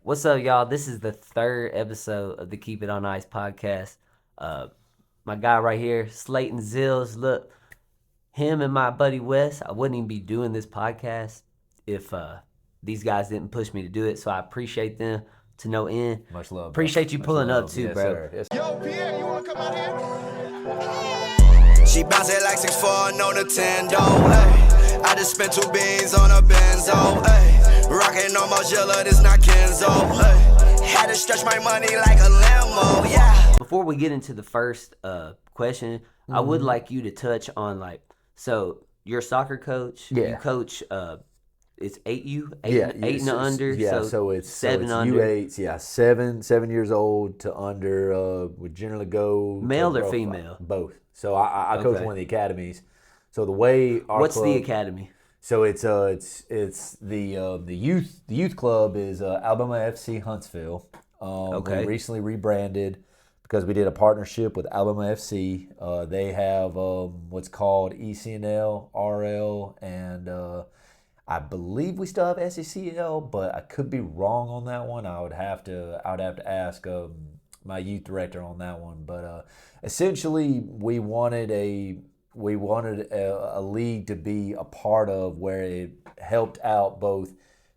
What's up, y'all? This is the third episode of the Keep It on Ice podcast. My guy right here, Slaton ZILLS. Look, him and my buddy Wes, I wouldn't even be doing this podcast if these guys didn't push me to do it. So I appreciate them to no end. Much love. Appreciate you Much pulling love. up too, Yes, bro. Sir. Yes. Yo, Pierre, you wanna come out here? She bounce it like 6'4", no Nintendo. Ay. I just spent 2 beans on a benzo. Ay. Rockin' on Mozilla, this not Kenzo. Ay. Had to stretch my money like a limo, yeah. Before we get into the first question, I would like you to touch on so you're a soccer coach. Yeah. You coach. It's 8U, eight and so, under. Yeah, so it's 7 so it's under. U8s. Yeah, 7 years old to under. Would generally go Male or to female? Both. So I coach Okay. one of the academies. So the way our What's club, the academy? So it's the youth club is Alabama FC Huntsville. Okay. We recently rebranded because we did a partnership with Alabama FC. They have what's called ECNL, RL, and I believe we still have SECL, but I could be wrong on that one. I would have to ask my youth director on that one. But essentially, we wanted a league to be a part of where it helped out both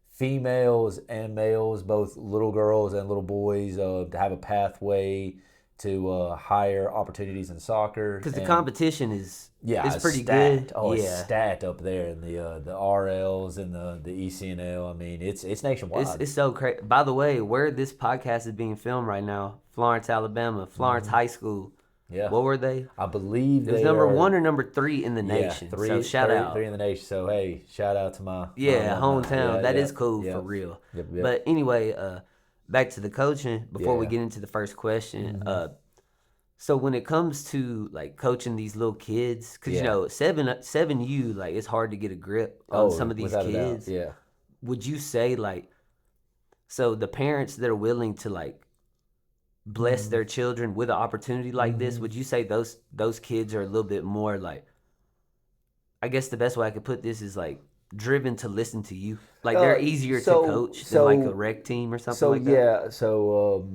females and males, both little girls and little boys, to have a pathway to higher opportunities in soccer. Because the competition is it's pretty stacked. good. Oh, yeah. it's stacked up there in the RLs and the ECNL. I mean, it's nationwide. It's so crazy. By the way, where this podcast is being filmed right now, Florence, Alabama, Florence High School. Yeah. What were they? I believe It was they number are, 1 or number 3 in the nation. Three, so shout out. 3 in the nation. So hey, shout out to my Hometown. Yeah, That yeah, is cool yeah. for real. Yep. But anyway, back to the coaching before we Yeah. get into the first question. So when it comes to coaching these little kids, because Yeah. 7U, it's hard to get a grip on some of these without a doubt. kids. Yeah. Would you say so the parents that are willing to bless their children with an opportunity like this, would you say those kids are a little bit more I guess the best way I could put this is driven to listen to you? They're easier to coach than a rec team or something like that? Yeah, so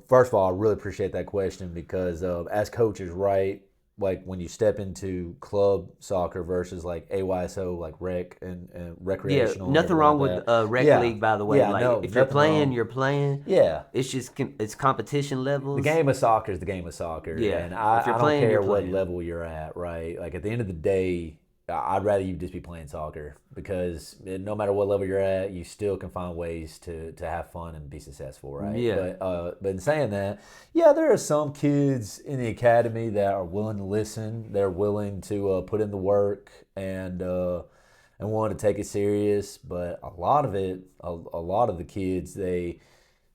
first of all, I really appreciate that question because as coaches, right, when you step into club soccer versus AYSO, rec and recreational. Yeah, nothing wrong with rec league, by the way. Yeah, no, if you're nothing playing, wrong. you're playing. Yeah. It's just it's competition levels. The game of soccer is the game of soccer. Yeah, And if you're I playing, don't care you're what playing. level you're at, right? At the end of the day, I'd rather you just be playing soccer because no matter what level you're at, you still can find ways to have fun and be successful, right? Yeah. But in saying that, yeah, there are some kids in the academy that are willing to listen. They're willing to put in the work and want to take it serious. But a lot of the kids, they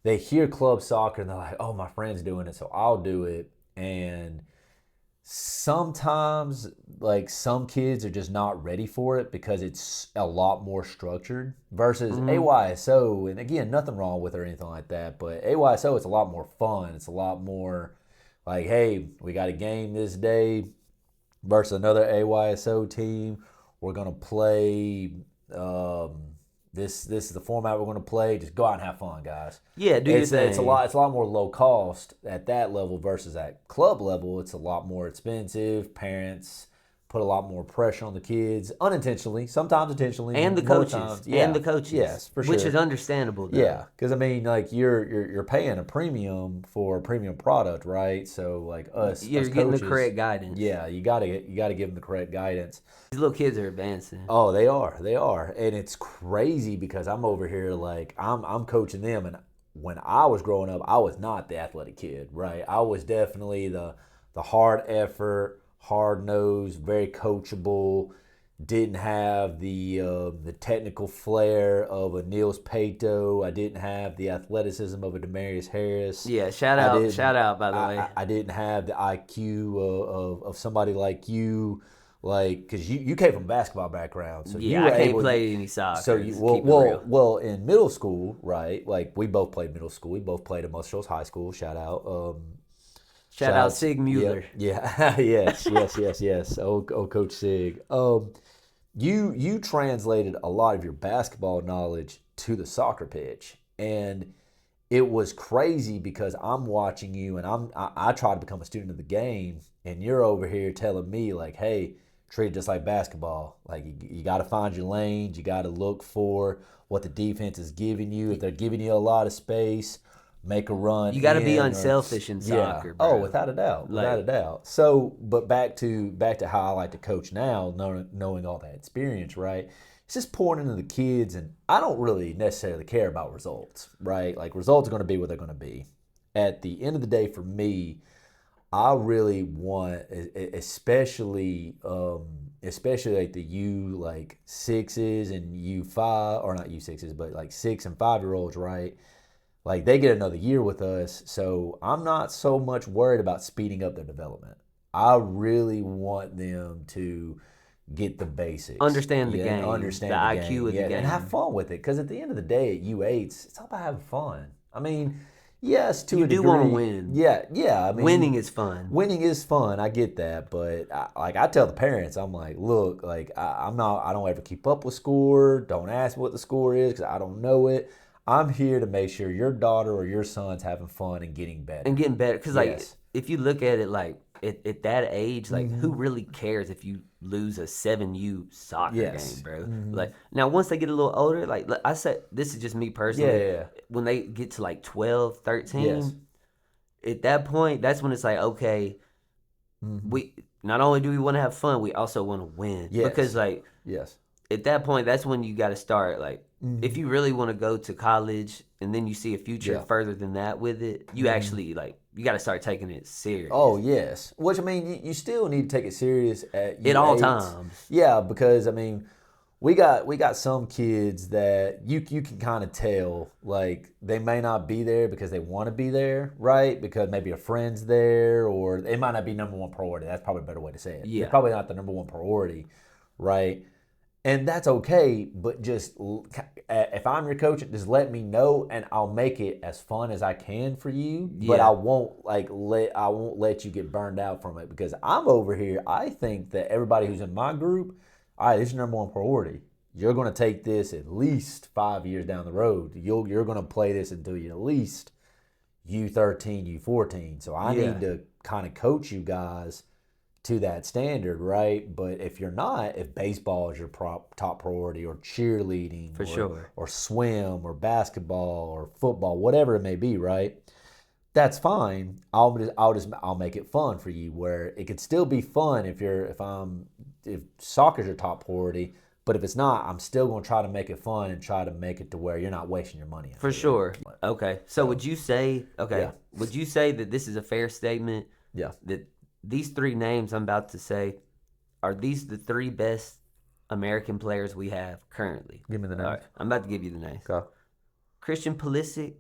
hear club soccer and they're like, oh, my friend's doing it, so I'll do it. And sometimes some kids are just not ready for it because it's a lot more structured versus AYSO. And again, nothing wrong with it or anything like that, but AYSO, it's a lot more fun. It's a lot more hey, we got a game this day versus another AYSO team. We're gonna play this is the format we're going to play. Just go out and have fun, guys. Yeah, do your thing. It's a lot more low cost at that level versus at club level. It's a lot more expensive. Parents put a lot more pressure on the kids unintentionally, sometimes intentionally, and the more coaches. times. And the coaches. Yes, for sure. Which is understandable, though. Yeah, because I mean, you're paying a premium for a premium product, right? So us, You're us getting coaches, the correct guidance. Yeah, you gotta give them the correct guidance. These little kids are advancing. Oh, they are, and it's crazy because I'm over here I'm coaching them, and when I was growing up, I was not the athletic kid, right? I was definitely the hard effort, hard nosed, very coachable. Didn't have the technical flair of a Niels Pato. I didn't have the athleticism of a Demarius Harris. Yeah, shout out, by the way. I didn't have the IQ of somebody like you. Because you came from a basketball background, so yeah, you were I can't able play any soccer. So keep it real. well, in middle school, right? We both played middle school. We both played at Muscle Shoals High School. Shout out. Shout out Sig Mueller. Yeah. yes. Oh, Coach Sig. You translated a lot of your basketball knowledge to the soccer pitch, and it was crazy because I'm watching you and I try to become a student of the game, and you're over here telling me like, hey, treat it just like basketball. Like you got to find your lanes. You got to look for what the defense is giving you. If they're giving you a lot of space, make a run. You got to be unselfish in soccer, bro. Oh, without a doubt, without a doubt. So, but back to how I like to coach now, knowing all that experience, right? It's just pouring into the kids, and I don't really necessarily care about results, right? Like results are going to be what they're going to be. At the end of the day, for me, I really want, especially like the U6s and U5, or not U6s, but like 6 and 5-year-olds, right? Like they get another year with us, so I'm not so much worried about speeding up their development. I really want them to get the basics, understand the game, understand the IQ IQ of the game, and have fun with it. Because at the end of the day, at U8s, it's all about having fun. I mean, yes, to a degree, you do want to win. Yeah. I mean, winning is fun. Winning is fun. I get that, but I tell the parents, I'm like, look, like I don't ever keep up with score. Don't ask me what the score is because I don't know it. I'm here to make sure your daughter or your son's having fun and getting better. Because like if you look at it like at that age, like who really cares if you lose a 7U soccer game, bro? Like now once they get a little older, like I said, this is just me personally. When they get to like 12, 13, at that point, that's when it's like, okay, we not only do we want to have fun, we also want to win. Because like at that point, that's when you got to start like. If you really want to go to college and then you see a future further than that with it, you actually like you got to start taking it serious. Oh yes, which I mean you still need to take it serious at all times. Yeah, because I mean we got some kids that you can kind of tell like they may not be there because they want to be there, right? Because maybe a friend's there, or it might not be number one priority. That's probably a better way to say it. Yeah, it's probably not the number one priority, right? And that's okay, but just if I'm your coach, just let me know, and I'll make it as fun as I can for you. But I won't let you get burned out from it because I'm over here. I think that everybody who's in my group, all right, this is your number one priority. You're going to take this at least 5 years down the road. You're going to play this until you at least U13, U14. So I need to kind of coach you guys to that standard, right? But if you're not, if baseball is your top priority, or cheerleading, or swim, or basketball, or football, whatever it may be, right? That's fine. I'll make it fun for you, where it could still be fun if soccer's your top priority. But if it's not, I'm still going to try to make it fun and try to make it to where you're not wasting your money. For sure. Okay. So would you say that this is a fair statement? Yeah. That these three names I'm about to say, are these the three best American players we have currently? Give me the names. All right, I'm about to give you the names. Okay. Christian Pulisic,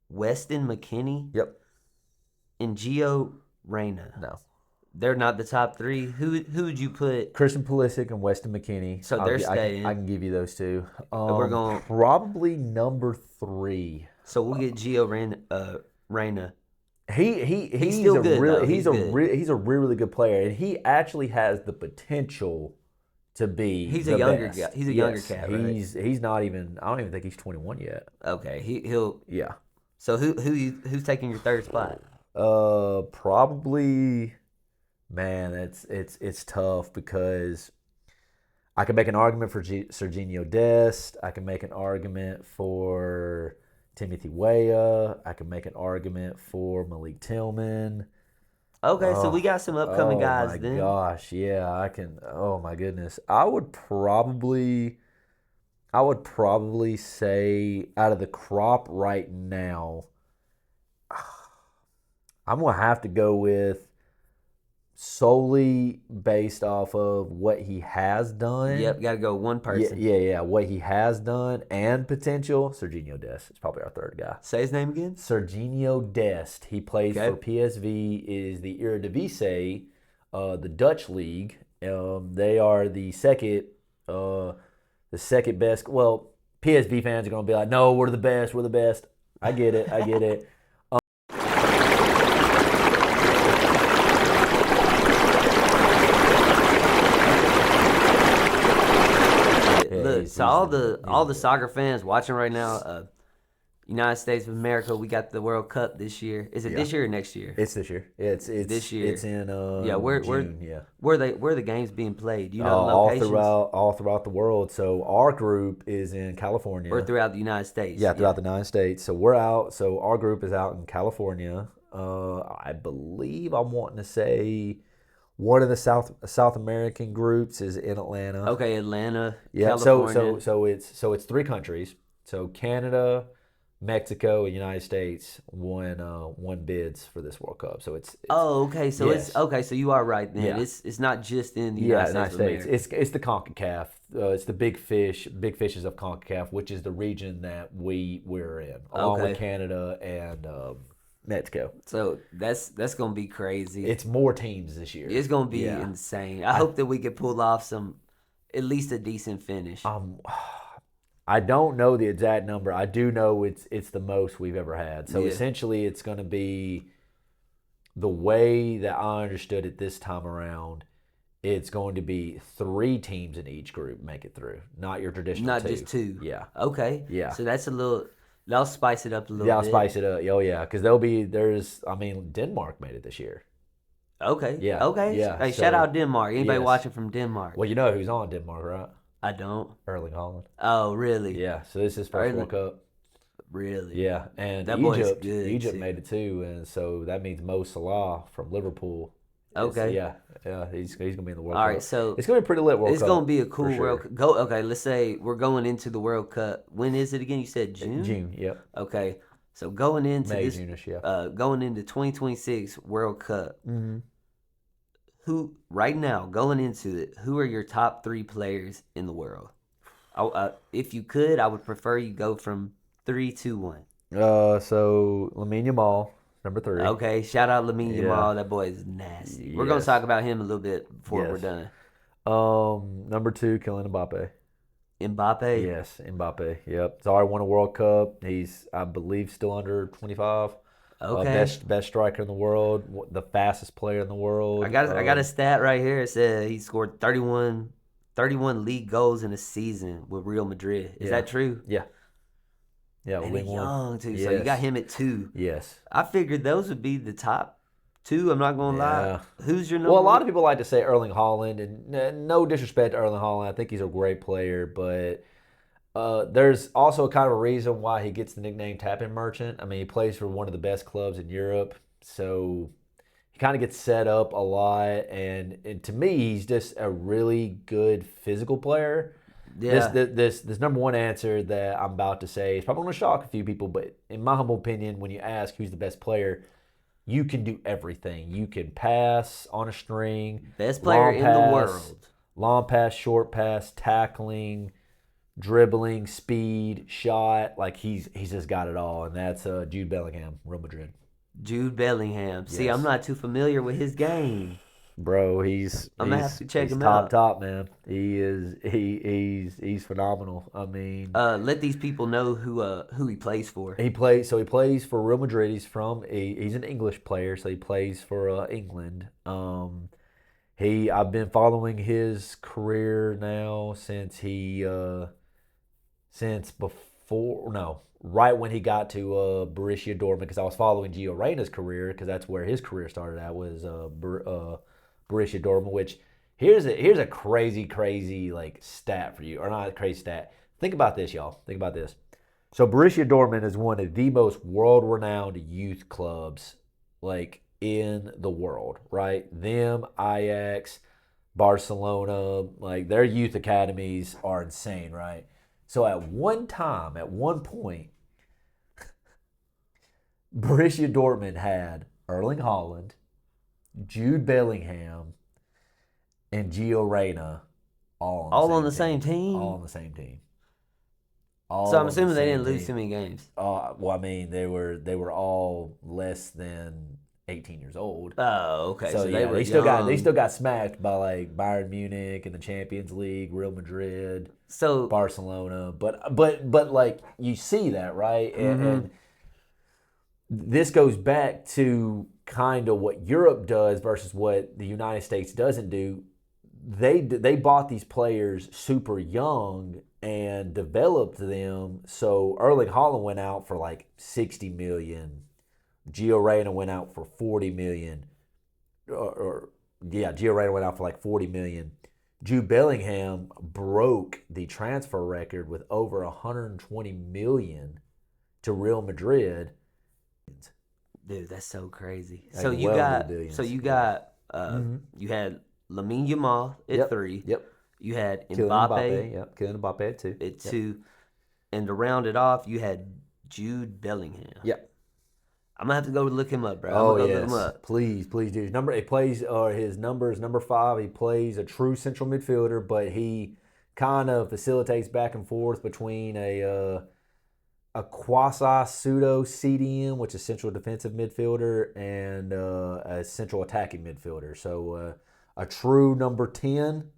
Weston McKennie, and Gio Reyna. No. They're not the top three. Who would you put? Christian Pulisic and Weston McKennie. So they're staying. I can give you those two. We're going probably number 3. So we'll get Gio Reyna. He's still good. He's a really good player, and he actually has the potential to be. He's a younger guy. He's a younger cat. Right? He's not even. I don't even think he's 21 yet. Okay, he'll. Yeah. So who's taking your third spot? Probably. Man, it's tough because I can make an argument for Serginho Dest. I can make an argument for Timothy Weah. I can make an argument for Malik Tillman. Okay, so we got some upcoming guys then. Oh, my gosh, yeah, I can. Oh, my goodness. I would probably say out of the crop right now, I'm going to have to go with solely based off of what he has done. Yep, got to go one person. Yeah. What he has done and potential. Serginho Dest is probably our third guy. Say his name again. Serginho Dest. He plays for PSV. Is the Eredivisie, the Dutch league. They are the second best. Well, PSV fans are going to be like, no, we're the best. We're the best. I get it. So all the soccer fans watching right now, United States of America, we got the World Cup this year. Is it this year or next year? It's this year. It's this year. It's in June. Where are the games being played? Do you know the all locations? throughout the world. So our group is in California. Or throughout the United States? Yeah, throughout the United States. So we're out. So our group is out in California. I believe I'm wanting to say one of the South American groups is in Atlanta. Okay, Atlanta, yeah, California. So it's 3 countries. So Canada, Mexico, and United States won bids for this World Cup. So it's okay. So yes. it's okay. So you are right then. Yeah. It's not just in the United States. It's the CONCACAF. It's the big fishes of CONCACAF, which is the region that we're in, along with Canada and Mexico. So that's gonna be crazy. It's more teams this year. It's gonna be insane. I hope that we could pull off at least a decent finish. I don't know the exact number. I do know it's the most we've ever had. So essentially, it's going to be the way that I understood it this time around. It's going to be 3 teams in each group make it through, not your traditional not 2. just 2. Yeah. Okay. Yeah. So that's that'll spice it up a little bit. Yeah, I'll spice it up. Oh yeah, because Denmark made it this year. Okay. Yeah. Okay. Yeah. Hey, shout out Denmark. Anybody Yes. watching from Denmark? Well, you know who's on Denmark, right? I don't. Erling Haaland. Oh, really? Yeah. So this is his first World Cup. Really? Yeah, and That boy's Egypt good, too. made it too, and so that means Mo Salah from Liverpool. Okay. Yeah, he's gonna be in the World Cup. All right, so it's gonna be a pretty lit World Cup. It's gonna be a cool for sure. World Cup. Okay, let's say we're going into the World Cup. When is it again? You said June. June. Yep. Okay, so going into May, this, June-ish, yeah. going into 2026 World Cup. Mm-hmm. Who right now going into it? Who are your top 3 players in the world? If you could, I would prefer you go from 3, 2, 1. So Lamine Yamal, number 3. Okay, shout out Lamine Yamal. That boy is nasty. We're gonna talk about him a little bit before we're done. Number 2, Kylian Mbappe. Mbappe. Yes, Mbappe. Yep. He's already won a World Cup. He's, I believe, still under 25. Okay. Best striker in the world. The fastest player in the world. I got a stat right here. It said he scored 31 league goals in a season with Real Madrid. Is that true? Yeah. Yeah, and he's young too, yes. so you got him at 2. Yes. I figured those would be the top 2. I'm not gonna lie. Who's your number? Well, a lot of people like to say Erling Haaland, and no disrespect to Erling Haaland. I think he's a great player, but there's also kind of a reason why he gets the nickname Tap-In Merchant. I mean, he plays for one of the best clubs in Europe, so he kind of gets set up a lot. And to me, he's just a really good physical player. Yeah. This number 1 answer that I'm about to say is probably going to shock a few people, but in my humble opinion, when you ask who's the best player, you can do everything. You can pass on a string. Best player in the world. Long pass, short pass, tackling, dribbling, speed, shot. Like he's just got it all, and that's Jude Bellingham, Real Madrid. Jude Bellingham. See, Yes. I'm not too familiar with his game. Bro, I'm gonna have to check him top, out. top man. He's phenomenal. I mean, let these people know who he plays for. he plays for Real Madrid. He's an English player, so he plays for England. I've been following his career now right when he got to Borussia Dortmund, because I was following Gio Reyna's career, because that's where his career started at, was Borussia Dortmund. Which here's a crazy like stat for you, or not a crazy stat. Think about this, y'all. Think about this. So Borussia Dortmund is one of the most world-renowned youth clubs like in the world, right? Them, Ajax, Barcelona, like their youth academies are insane, right? So at one point, Borussia Dortmund had Erling Haaland, Jude Bellingham, and Gio Reyna all on the same team. All on the same team. So I'm assuming they didn't lose too many games. Well, I mean, they were all less than 18 years old. Oh, okay. So they yeah, were they still got smacked by like Bayern Munich in the Champions League, Real Madrid, Barcelona. But like you see that, right? And this goes back to kind of what Europe does versus what the United States doesn't do. They bought these players super young, and developed them. So Erling Haaland went out for like 60 million. Gio Reyna went out for 40 million. Gio Reyna went out for like 40 million. Jude Bellingham broke the transfer record with over 120 million to Real Madrid. Dude, that's so crazy. Like So you well got, into the billions. so you got, you had Lamine Yamal at 3. Yep. You had Kylian Mbappe Yep. Kylian Mbappe at 2. at 2, and to round it off, you had Jude Bellingham. Yep. I'm gonna have to go look him up, bro. Oh I'm gonna go yes, look him up. please do. He plays. His number is number 5. He plays a true central midfielder, but he kind of facilitates back and forth between a quasi pseudo CDM, which is central defensive midfielder, and a central attacking midfielder. So a true number 10,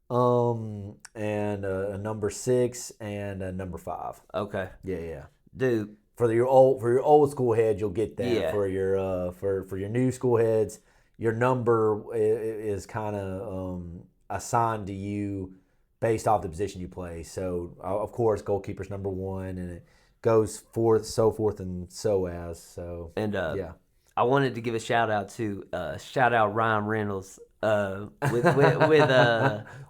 and a number 6, and a number 5. Okay, Yeah. dude. For your old school heads, you'll get that. Yeah. For your new school heads, your number is kind of assigned to you based off the position you play. So of course, goalkeeper's number 1, and it goes forth and so as. So And yeah. I wanted to give a shout out to Ryan Reynolds. With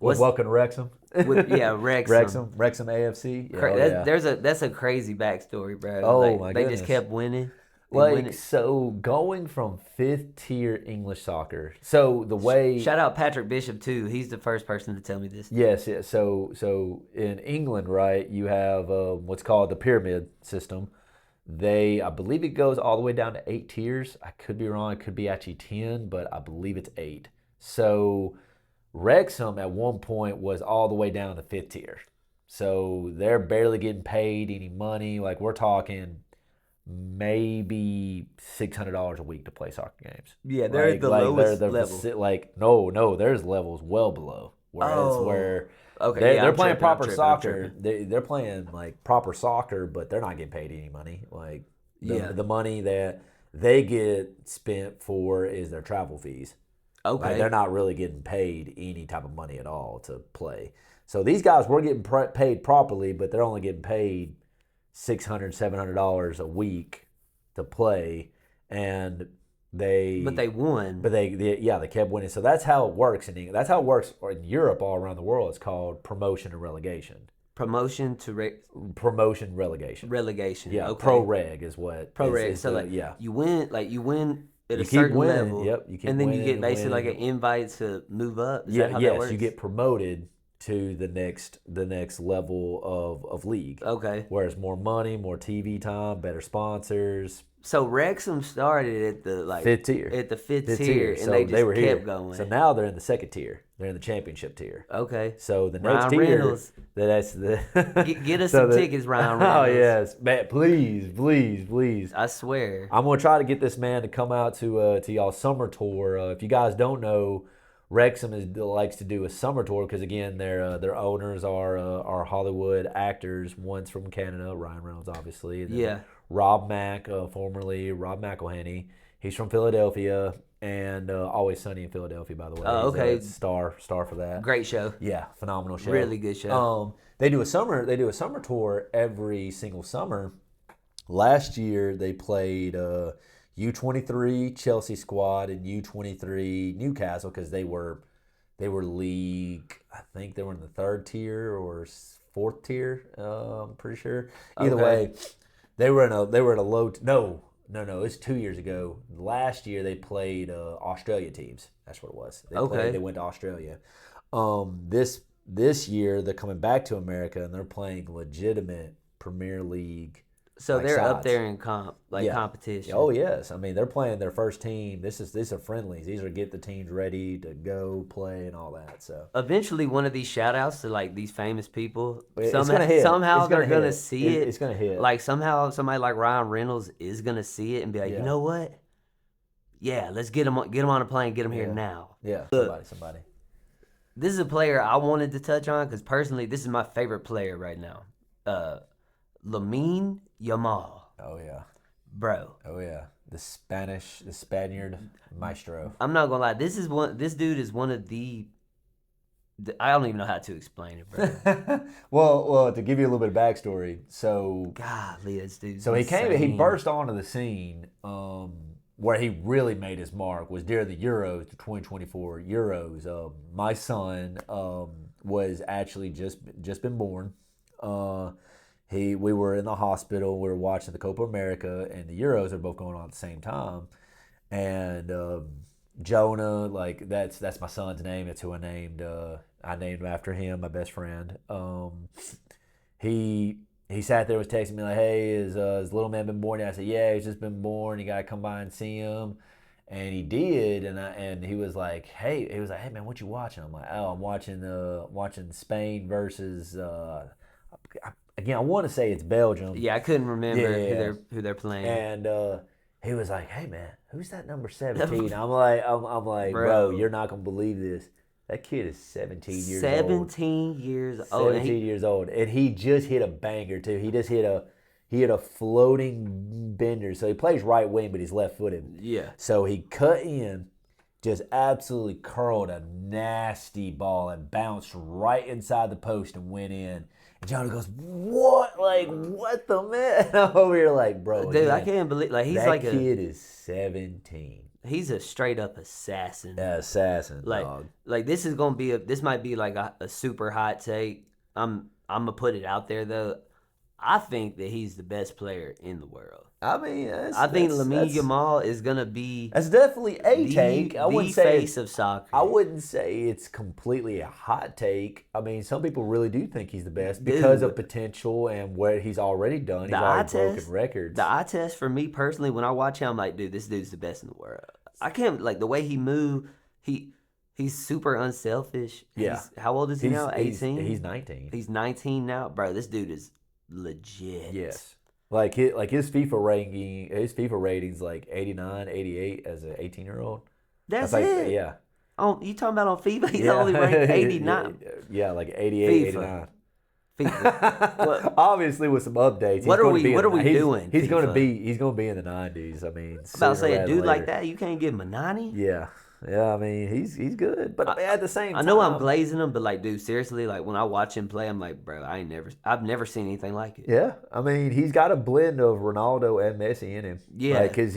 what's welcome Wrexham. Wrexham. Wrexham AFC. Yeah, That's a crazy backstory, bro. Oh, like, my they goodness. just kept winning. Winning. So going from 5th tier English soccer. So the way Shout out Patrick Bishop too. He's the first person to tell me this. Yes. So in England, right, you have what's called the pyramid system. I believe it goes all the way down to 8 tiers. I could be wrong. It could be actually 10, but I believe it's 8. So Wrexham at one point was all the way down to 5th tier. So they're barely getting paid any money. Like we're talking maybe $600 a week to play soccer games. Yeah, they're at the lowest level. No, there's levels well below. Where Okay, they're I'm playing tripping, proper I'm soccer. tripping. They're playing like proper soccer, but they're not getting paid any money. Like the money that they get spent for is their travel fees. Okay. Like, they're not really getting paid any type of money at all to play. So these guys were getting paid properly, but they're only getting paid $600, $700 a week to play, and they won. But they kept winning. So that's how it works in England. That's how it works in Europe all around the world. It's called promotion and relegation. Promotion to promotion relegation. Relegation. Yeah, okay. pro reg is what. Pro reg. So you win at a certain level. Yep. You keep and then winning, you get basically like an invite to move up. Is that how that works? You get promoted to the next level of league. Okay. Where it's more money, more TV time, better sponsors. So Wrexham started at the 5th tier. At the fifth tier, and so they just were kept here. going. So now they're in the 2nd tier. They're in the championship tier. Okay. So the Ryan next tier, Reynolds. that's the get us some tickets, Ryan Reynolds. Oh yes, man! Please. I swear. I'm gonna try to get this man to come out to y'all summer tour. If you guys don't know, Wrexham likes to do a summer tour because again, their owners are Hollywood actors. One's from Canada, Ryan Reynolds, obviously. And then Rob Mack, formerly Rob McElhenney. He's from Philadelphia, and Always Sunny in Philadelphia, by the way. Oh, okay. He's a star for that. Great show. Yeah, phenomenal show. Really good show. They do a summer tour every single summer. Last year they played U23 Chelsea squad and U23 Newcastle because they were league. I think they were in the 3rd tier or 4th tier. I'm pretty sure. Either way, they were in a low. No. It's 2 years ago. Last year they played Australia teams. That's what it was. They went to Australia. This year they're coming back to America and they're playing legitimate Premier League. So they're sides. up there in competition. Oh yes, I mean they're playing their first team. These are friendlies. These are get the teams ready to go play and all that. So eventually, one of these shout outs to like these famous people, somehow they're gonna see it. It's gonna hit. Like somehow somebody like Ryan Reynolds is gonna see it and be like, you know what? Yeah, let's get him on a plane, get him here now. Yeah, somebody. This is a player I wanted to touch on because personally, this is my favorite player right now. Lamine Yamal. Oh yeah, bro. Oh yeah, the Spaniard maestro. I'm not gonna lie. This dude is one of the I don't even know how to explain it, bro. well, to give you a little bit of backstory, so Golly, this dude's he insane. burst onto the scene. Where he really made his mark was during the Euros, the 2024 Euros. My son was actually just been born. We were in the hospital. We were watching the Copa America and the Euros are both going on at the same time. And Jonah, like that's my son's name. That's who I named. I named him after him, my best friend. He sat there, was texting me like, "Hey, is little man been born yet?" I said, "Yeah, he's just been born. You gotta come by and see him." And he did, and he was like, "Hey," man, what you watching?" I'm like, "Oh, I'm watching Spain versus again, I want to say it's Belgium." Yeah, I couldn't remember who they're playing. And he was like, "Hey, man, who's that number 17?" I'm like, bro, you're not gonna believe this. That kid is 17 years old. 17 years old. 17 years old. And he just hit a banger, too. He hit a floating bender. So he plays right wing, but he's left-footed. Yeah. So he cut in, just absolutely curled a nasty ball and bounced right inside the post and went in. And Jonah goes, "What? Like, what the man?" I'm over here like, bro. Dude, I can't believe, like, that kid is 17. He's a straight up assassin. Assassin, like, dog. Like this is gonna be this might be like a super hot take. I'm gonna put it out there though. I think that he's the best player in the world. I mean, I think Lamine Yamal is gonna be. That's definitely a take. I wouldn't say face of soccer. I wouldn't say it's completely a hot take. I mean, some people really do think he's the best because of potential and what he's already done. He's already broken records. The eye test for me personally, when I watch him, I'm like, dude, this dude's the best in the world. I can't like the way he moved. He's super unselfish. Yeah. How old is he now? 18. He's 19. He's 19 now, bro. This dude is legit. Yes. Like his FIFA rating's like 89, 88 as an 18-year-old. That's like, it. Yeah. Oh, you talking about on FIFA? He's only ranked 89. Yeah, like 88, FIFA. 89. FIFA. Obviously, with some updates. What are we doing? He's going to be in the 90s. I mean, I'm about to say a dude like that, you can't give him a 90. Yeah. Yeah, I mean, he's good, but at the same time, I know I'm glazing him, but like, dude, seriously, like when I watch him play, I'm like, bro, I've never seen anything like it. Yeah, I mean, he's got a blend of Ronaldo and Messi in him. Yeah, because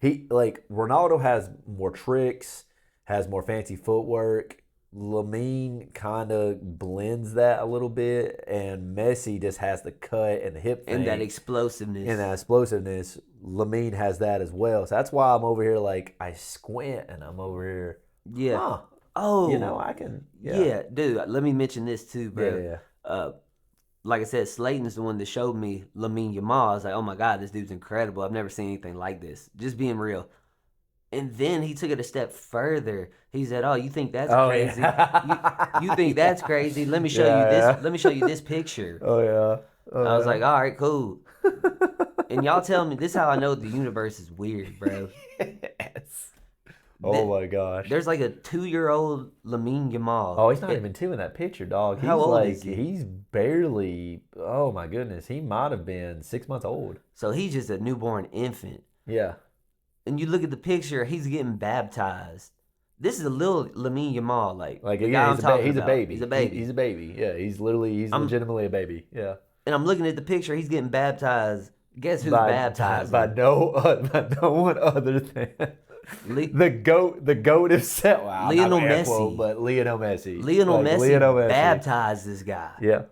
Ronaldo has more tricks, has more fancy footwork. Lamine kind of blends that a little bit, and Messi just has the cut and the hip thing. And that explosiveness. Lamine has that as well. So that's why I'm over here like I squint and I'm over here. Yeah. Huh, oh. I can. Yeah, dude. Let me mention this too, bro. Yeah. Like I said, Slaton is the one that showed me Lamine Yamal. I was like, oh my God, this dude's incredible. I've never seen anything like this. Just being real. And then he took it a step further. He said, "Oh, you think that's crazy? Yeah. You think that's crazy? Let me show you this. Let me show you this picture." Oh yeah. I was like, "All right, cool." And y'all tell me this is how I know the universe is weird, bro. Yes. Oh my gosh. There's like a 2-year-old Lamine Yamal. Oh, he's not even 2 in that picture, dog. How old is he? He's barely. Oh my goodness, he might have been 6 months old. So he's just a newborn infant. Yeah. And you look at the picture, he's getting baptized. This is a little Lamine Yamal, like again, he's a baby. He's a baby. He's a baby. Yeah, he's legitimately a baby. Yeah. And I'm looking at the picture, he's getting baptized. Guess who's baptized? By no one other than the goat himself. Wow, Lionel Messi. But Lionel Messi. Lionel Messi baptized this guy. Yeah.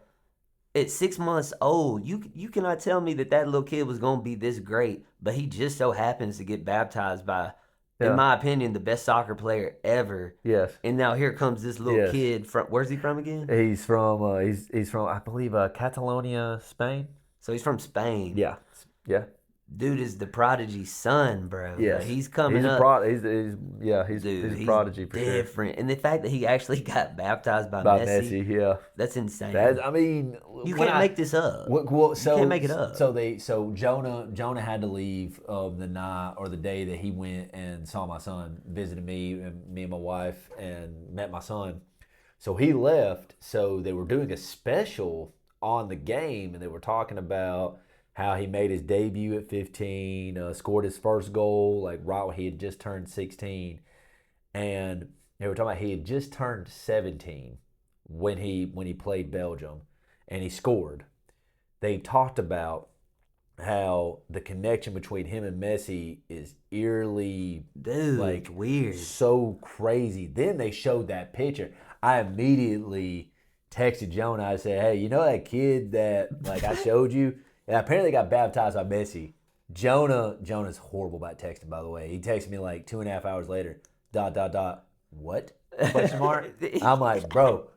At 6 months old, you cannot tell me that little kid was going to be this great, but he just so happens to get baptized by, in my opinion, the best soccer player ever. Yes. And now here comes this little kid from, where's he from again? He's from he's from I believe Catalonia, Spain. So he's from Spain. Yeah. Yeah. Dude is the prodigy's son, bro. Yeah, he's coming up. He's a prodigy for different. Sure. And the fact that he actually got baptized by Messi, yeah, that's insane. I mean, you can't make this up. Well, so you can't make it up. So Jonah had to leave the night or the day that he went and saw my son, visited me and my wife, and met my son. So he left. So they were doing a special on the game, and they were talking about how he made his debut at 15, scored his first goal, like right when he had just turned 16. And they were talking about he had just turned 17 when he played Belgium and he scored. They talked about how the connection between him and Messi is eerily weird. So crazy. Then they showed that picture. I immediately texted Jonah. I said, "Hey, you know that kid that I showed you? And apparently got baptized by Messi." Jonah's horrible about texting, by the way. He texted me 2.5 hours later. ... What? Question mark? I'm like, bro,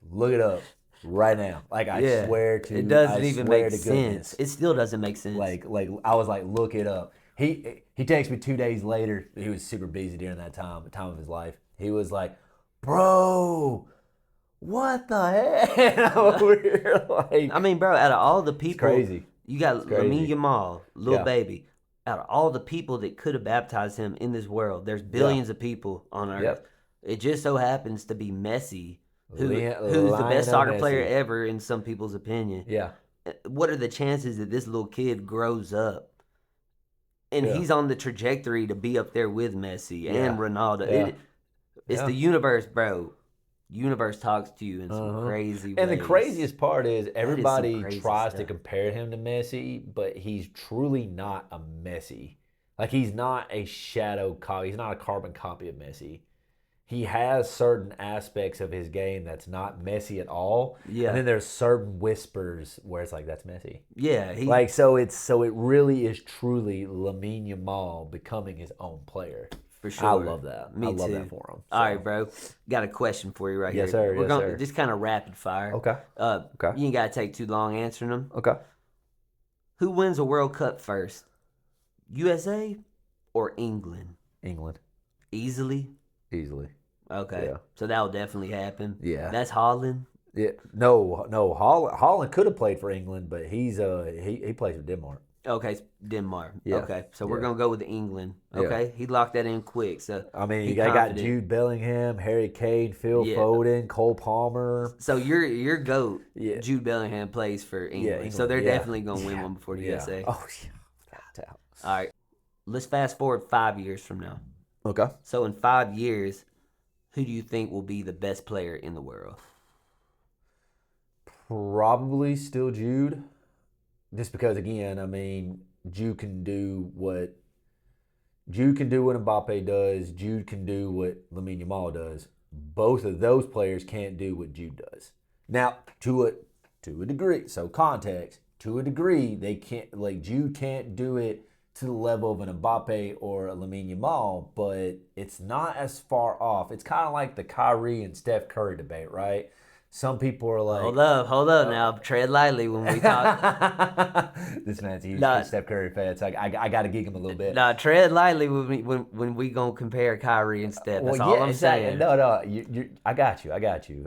look it up right now. I swear to it doesn't even make sense. Goodness. It still doesn't make sense. I was like, look it up. He texted me 2 days later. He was super busy during that time of his life. He was like, bro, what the heck? I mean, bro, out of all the people, crazy. You got Lamine Yamal, little baby. Out of all the people that could have baptized him in this world, there's billions of people on Earth. Yep. It just so happens to be Messi, who's the best soccer player ever in some people's opinion. Yeah. What are the chances that this little kid grows up and he's on the trajectory to be up there with Messi and Ronaldo? Yeah. It's the universe, bro. Universe talks to you in some crazy ways. And the craziest part is everybody tries stuff to compare him to Messi, but he's truly not a Messi. He's not a shadow copy. He's not a carbon copy of Messi. He has certain aspects of his game that's not Messi at all. Yeah. And then there's certain whispers where it's that's Messi. Yeah. So it really is truly Lamine Yamal becoming his own player. For sure. I love that. Me I love too. that for him. So. All right, bro. Got a question for you right yes, here. Sir. We're yes, gonna sir. just kind of rapid fire. Okay. Okay. You ain't gotta take too long answering them. Okay. Who wins a World Cup first? USA or England? England. Easily? Easily. Okay. Yeah. So that'll definitely happen. Yeah. That's Holland. Yeah. No. Holland could have played for England, but he plays for Denmark. Okay, Denmark. Yeah. Okay, so we're gonna go with England. Okay, Yeah. He locked that in quick. So I mean, I got Jude Bellingham, Harry Kane, Phil Foden, Cole Palmer. So your GOAT, Yeah. Jude Bellingham, plays for England. England, So they're definitely gonna win one before the USA. Oh yeah. All right, let's fast forward 5 years from now. Okay. So in 5 years, who do you think will be the best player in the world? Probably still Jude. Just because, again, I mean, Jude can do what Mbappe does. Jude can do what Lamine Yamal does. Both of those players can't do what Jude does. Now, to a degree, so context, to a degree, they can't. Jude can't do it to the level of an Mbappe or a Lamine Yamal, but it's not as far off. It's kind of like the Kyrie and Steph Curry debate, right? Some people are like, hold up now, tread lightly when we talk. This man's a huge Steph Curry fan, so I got to geek him a little bit. Nah, tread lightly when we gonna compare Kyrie and Steph. That's all I'm saying. No, I got you.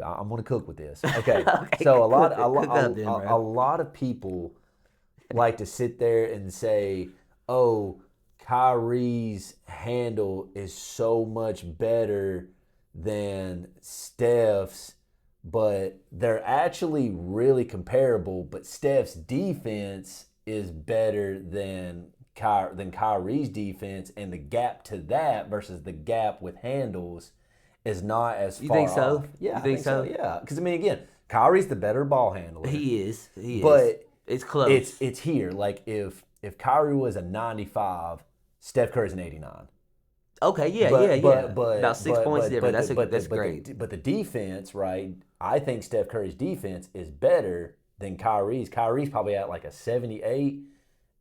I'm gonna cook with this. Okay. So a lot of people like to sit there and say, "Oh, Kyrie's handle is so much better than Steph's." But they're actually really comparable. But Steph's defense is better than Kyrie's defense, and the gap to that versus the gap with handles is not as far. You think so? Off. Yeah, you think so? Yeah, because I mean, again, Kyrie's the better ball handler. He is. But it's close. It's here. If Kyrie was a 95, Steph Curry's an 89. Okay, yeah. About 6 points different. That's great. But the defense, right? I think Steph Curry's defense is better than Kyrie's. Kyrie's probably at a 78,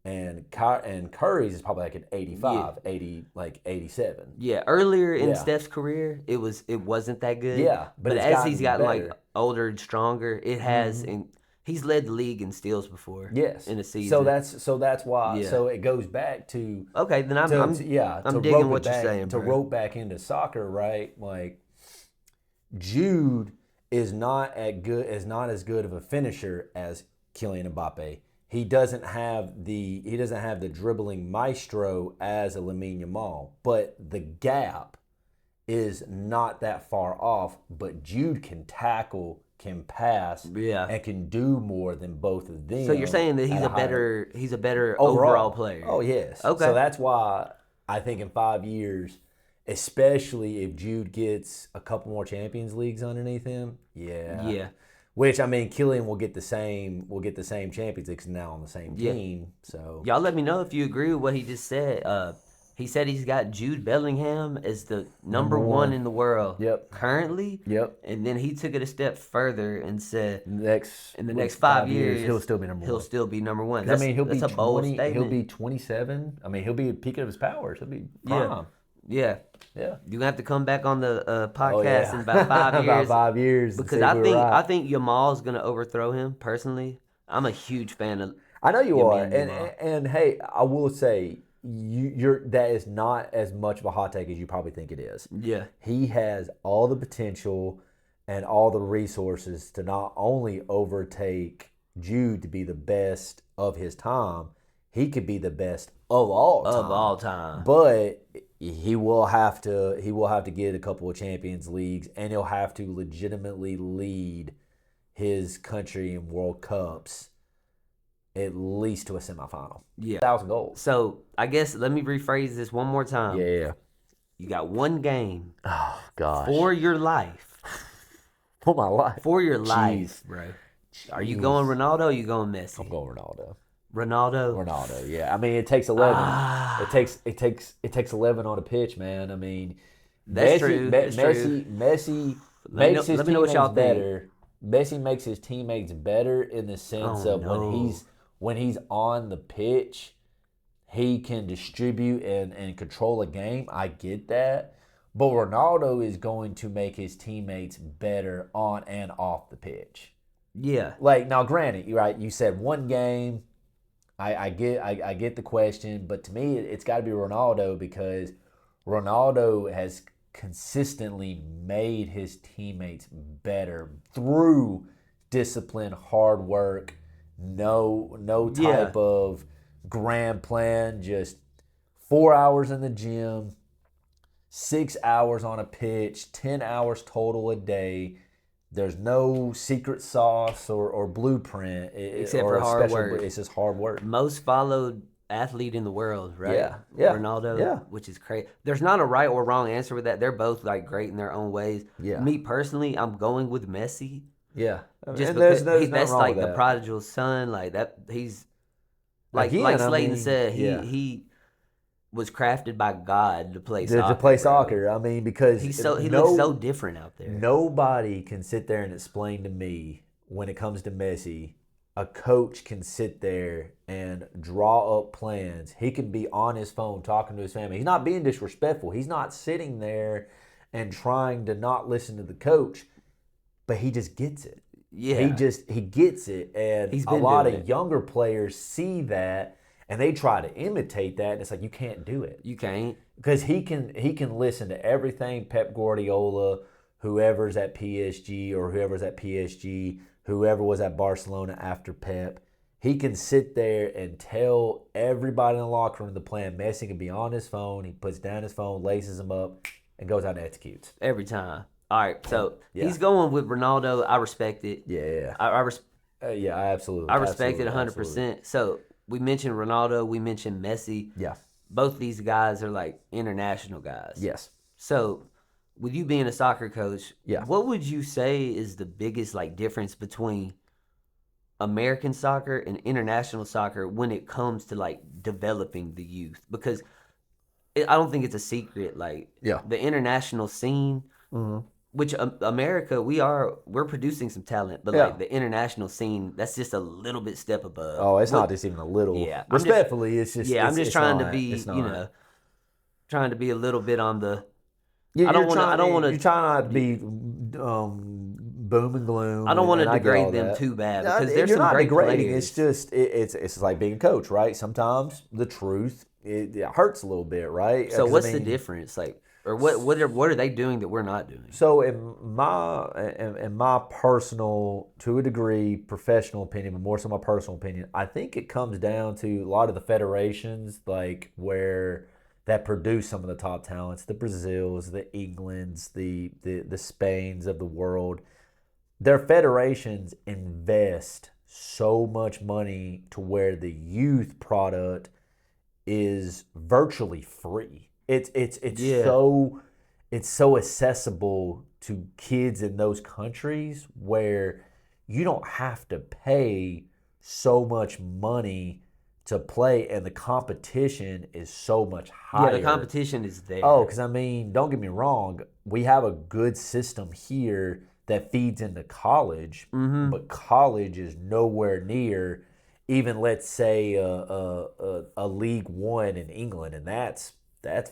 and Curry's is probably an 85, 87. Yeah, earlier in Steph's career, it wasn't that good. Yeah, but as he's gotten older and stronger, it has. And he's led the league in steals before. Yes, in a season. So that's why. Yeah. So it goes back to. Okay, then I'm digging what you're saying. To rope back into soccer, right? Jude is not as good of a finisher as Kylian Mbappe. He doesn't have the dribbling maestro as a Lamine Yamal, but the gap is not that far off. But Jude can tackle, can pass, and can do more than both of them. So you're saying that he's a better overall player. Oh yes. Okay. So that's why I think in 5 years, especially if Jude gets a couple more Champions Leagues underneath him. Yeah. Yeah. Which, I mean, Killian will get the same Champions Leagues now on the same team. So Y'all let me know if you agree with what he just said. He said he's got Jude Bellingham as the number one in the world currently. Yep. And then he took it a step further and said in the next 5 years he'll still be number one. He'll still be number one. I mean, he'll be a bold 20. statement. He'll be 27. I mean, he'll be at peak of his powers. He'll be prime. Yeah. Yeah. You're gonna have to come back on the podcast in about 5 years. About 5 years. Because I think Yamal's gonna overthrow him personally. I'm a huge fan of. I know you Lamine are, and hey, I will say that is not as much of a hot take as you probably think it is. Yeah. He has all the potential and all the resources to not only overtake Jude to be the best of his time, he could be the best of all time. But he will have to get a couple of Champions Leagues, and he'll have to legitimately lead his country in World Cups at least to a semifinal. Yeah. 1,000 goals. So I guess let me rephrase this one more time. Yeah. You got one game. Oh gosh. For your life. For my life. For your life, bro. Are you going Ronaldo or are you going Messi? I'm going Ronaldo. Ronaldo, yeah. I mean, it takes 11. It takes 11 on a pitch, man. I mean, that's true. Messi makes his teammates better. Messi makes his teammates better in the sense of when he's on the pitch, he can distribute and control a game. I get that. But Ronaldo is going to make his teammates better on and off the pitch. Yeah. Like, now granted, you're right, you said one game. I get the question, but to me it's got to be Ronaldo because Ronaldo has consistently made his teammates better through discipline, hard work, no type of grand plan, just 4 hours in the gym, 6 hours on a pitch, 10 hours total a day. There's no secret sauce or blueprint. Except for hard work. It's just hard work. Most followed athlete in the world, right? Yeah. Ronaldo, which is crazy. There's not a right or wrong answer with that. They're both like great in their own ways. Yeah. Me personally, I'm going with Messi. Yeah. Just because that's like the prodigal son. Like that, he's like Slaton said. He was crafted by God to play soccer. To play soccer. I mean, because he looks so different out there. Nobody can sit there and explain to me when it comes to Messi. A coach can sit there and draw up plans. He can be on his phone talking to his family. He's not being disrespectful. He's not sitting there and trying to not listen to the coach, but he just gets it. Yeah. He gets it. And a lot of younger players see that and they try to imitate that, and it's like you can't do it. You can't. Because he can listen to everything Pep Guardiola, whoever's at PSG or whoever's at PSG, whoever was at Barcelona after Pep. He can sit there and tell everybody in the locker room the plan. Messi can be on his phone. He puts down his phone, laces him up, and goes out and executes. Every time. All right, so he's going with Ronaldo. I respect it. Yeah. Yeah, absolutely. I respect it 100%. So we mentioned Ronaldo. We mentioned Messi. Yeah. Both these guys are like international guys. Yes. So with you being a soccer coach, yeah, what would you say is the biggest like difference between American soccer and international soccer when it comes to like developing the youth? Because I don't think it's a secret. Like the international scene, which America, we're producing some talent, but like the international scene, that's just a little bit step above. Oh, it's not just even a little. Yeah, respectfully, it's just. Yeah, I'm just trying to be, trying to be a little bit on the. I don't want to. You try not to be boom and gloom. I don't want to degrade them too bad because there's some great degrading. players. It's just it's like being a coach, right? Sometimes the truth it hurts a little bit, right? So what's the difference, like, or what are they doing that we're not doing? So in my personal, to a degree, professional opinion, but more so my personal opinion, I think it comes down to a lot of the federations, like where. That produce some of the top talents, the Brazils, the Englands, the Spains of the world. Their federations invest so much money to where the youth product is virtually free. It's Yeah. so accessible to kids in those countries where you don't have to pay so much money to play, and the competition is so much higher. Yeah, the competition is there. Oh, because I mean, don't get me wrong, we have a good system here that feeds into college, but college is nowhere near even, let's say, a League One in England, and that's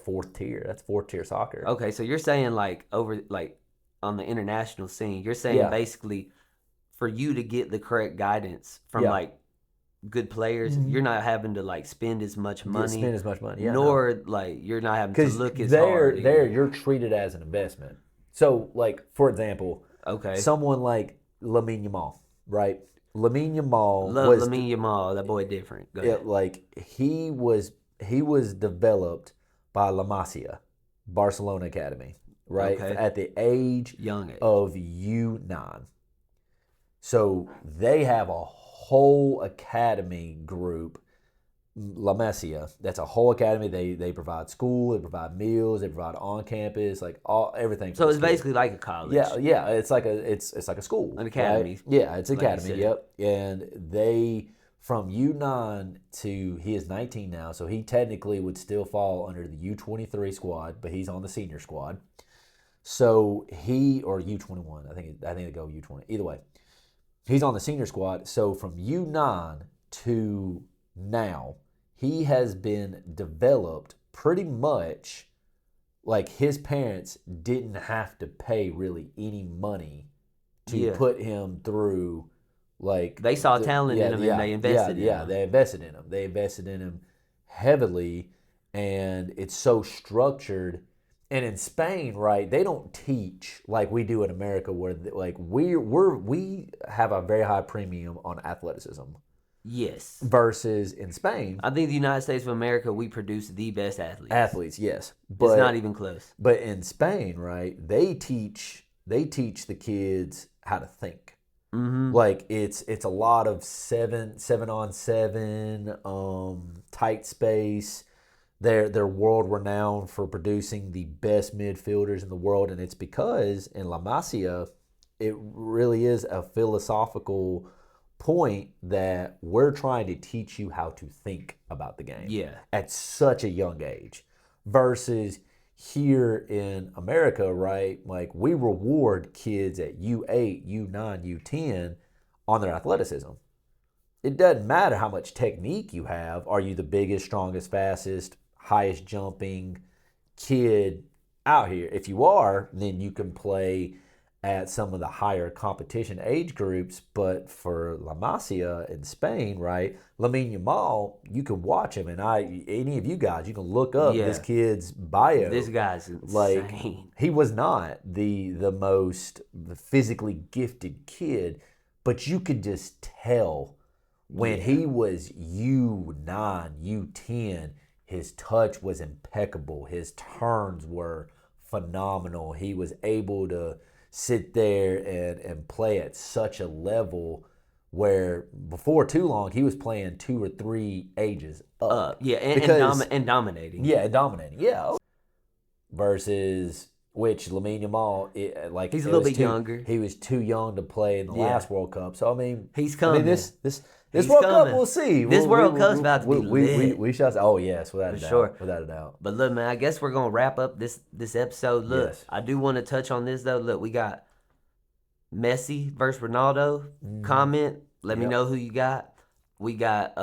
fourth tier. That's fourth tier soccer. Okay, so you're saying like on the international scene, you're saying Yeah. basically for you to get the correct guidance from Yeah. like good players, you're not having to like spend as much money, Spend as much money, yeah, nor like you're not having to because look as there hard. you're treated as an investment. So, like, for example, Okay. someone like Lamine Yamal, right? Lamine Yamal Love was Lamine Yamal. That boy different. Go ahead. like he was developed by La Masia, Barcelona Academy, right? Okay. At the age Young age. of U9. So they have a whole academy group, La Masia. That's a whole academy. They provide school, they provide meals, they provide on campus, like everything. So it's basically like a college. Yeah. It's like a school, An academy. right? Yeah, it's an like you academy. said. Yep. And they, from U9 to, he is 19 now, so he technically would still fall under the U23 squad, but he's on the senior squad. So he, or U21, I think they go U20. Either way, he's on the senior squad. So from U9 to now, he has been developed pretty much like his parents didn't have to pay really any money to put him through. Like, They saw talent in him and they invested in him. They invested in him. They invested in him heavily, and it's so structured. And in Spain, right, they don't teach like we do in America, where like we have a very high premium on athleticism. Yes. Versus in Spain, I think the United States of America, we produce the best athletes. Athletes, yes, but it's not even close. But in Spain, right, they teach the kids how to think. Mm-hmm. Like it's a lot of seven on seven, tight space. They're world renowned for producing the best midfielders in the world, and it's because in La Masia, it really is a philosophical point that we're trying to teach you how to think about the game. Yeah. At such a young age, versus here in America, right? Like we reward kids at U8, U9, U10 on their athleticism. It doesn't matter how much technique you have. Are you the biggest, strongest, fastest, highest jumping kid out here? If you are, then you can play at some of the higher competition age groups. But for La Masia in Spain, right, Lamine Yamal, you can watch him, and any of you guys, you can look up this kid's bio. This guy's insane. Like, he was not the most physically gifted kid, but you could just tell when he was U9, U10, his touch was impeccable. His turns were phenomenal. He was able to sit there and play at such a level where before too long he was playing 2 or 3 ages up. Yeah, and dominating. Yeah, dominating. Yeah. Versus which Lamine Yamal, he's a little bit younger. He was too young to play in the last World Cup. So I mean, he's coming. This World Cup, we'll see. This World Cup's about to be lit. We shall. Oh yes, without a doubt. Sure. Without a doubt. But look, man, I guess we're gonna wrap up this episode. Look, Yes. I do want to touch on this though. Look, we got Messi versus Ronaldo. Comment. Let me know who you got. We got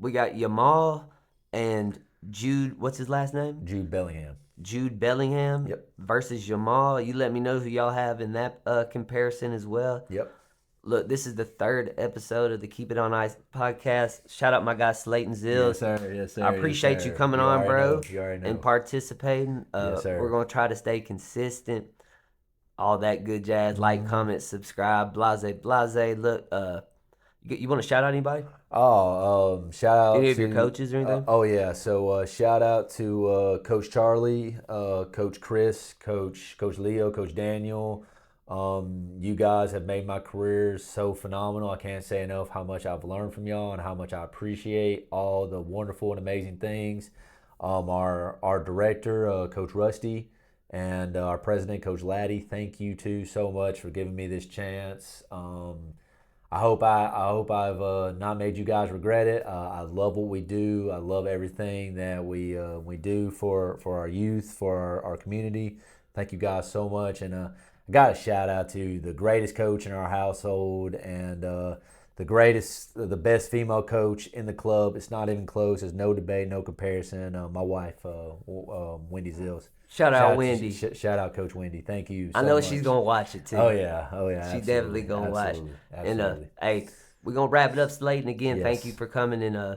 Yamal and Jude. What's his last name? Jude Bellingham. Jude Bellingham Yep. versus Yamal. You let me know who y'all have in that comparison as well. Yep. Look, this is the 3rd episode of the Keep It On Ice podcast. Shout out my guy Slaton ZILLS. Yes, sir. Yes, sir. I appreciate yes, you sir. coming You on, already bro, know. You already know. and participating. Yes, sir. We're going to try to stay consistent. All that good jazz. Like, comment, subscribe, blase. Look, you want to shout out anybody? Shout out Any to of your coaches or anything? yeah. So shout out to Coach Charlie, Coach Chris, Coach Leo, Coach Daniel. You guys have made my career so phenomenal. I can't say enough how much I've learned from y'all and how much I appreciate all the wonderful and amazing things. Our director, Coach Rusty, and our president, Coach Laddie. Thank you two so much for giving me this chance. I hope I've not made you guys regret it. I love what we do. I love everything that we do for our youth, for our community. Thank you guys so much. And I got a shout out to the greatest coach in our household and the best female coach in the club. It's not even close. There's no debate, no comparison. My wife, Wendy ZILLS. Shout out Wendy. Shout out Coach Wendy. Thank you so I know much. she's going to watch it too. Oh, yeah. She's definitely going to watch. Absolutely. And hey, we're going to wrap it up, Slaton. Again, Yes. thank you for coming and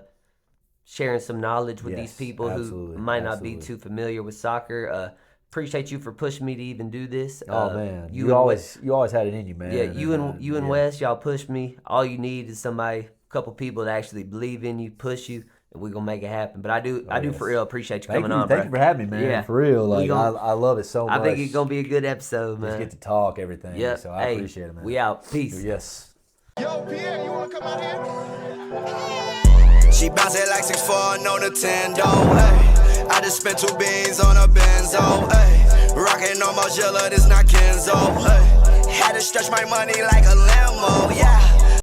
sharing some knowledge with these people who might not be too familiar with soccer. Appreciate you for pushing me to even do this. Oh man, you always had it in you, man. Yeah, you and Wes, y'all pushed me. All you need is somebody, a couple people that actually believe in you, push you, and we're gonna make it happen. But I do for real appreciate you coming on, bro. Thank you for having me, man. Yeah. For real, like I love it so much. I think it's gonna be a good episode, man. Just get to talk everything. Yeah, So I appreciate it, man. We out. Peace. Yes. Yo, Pierre, you wanna come out here? She bounce it like 6'4", no Nintendo, ayy. I just spent 2 beans on a benzo, ayy. Rockin' on my Zilla, this not Kenzo, ayy. Had to stretch my money like a limo, yeah.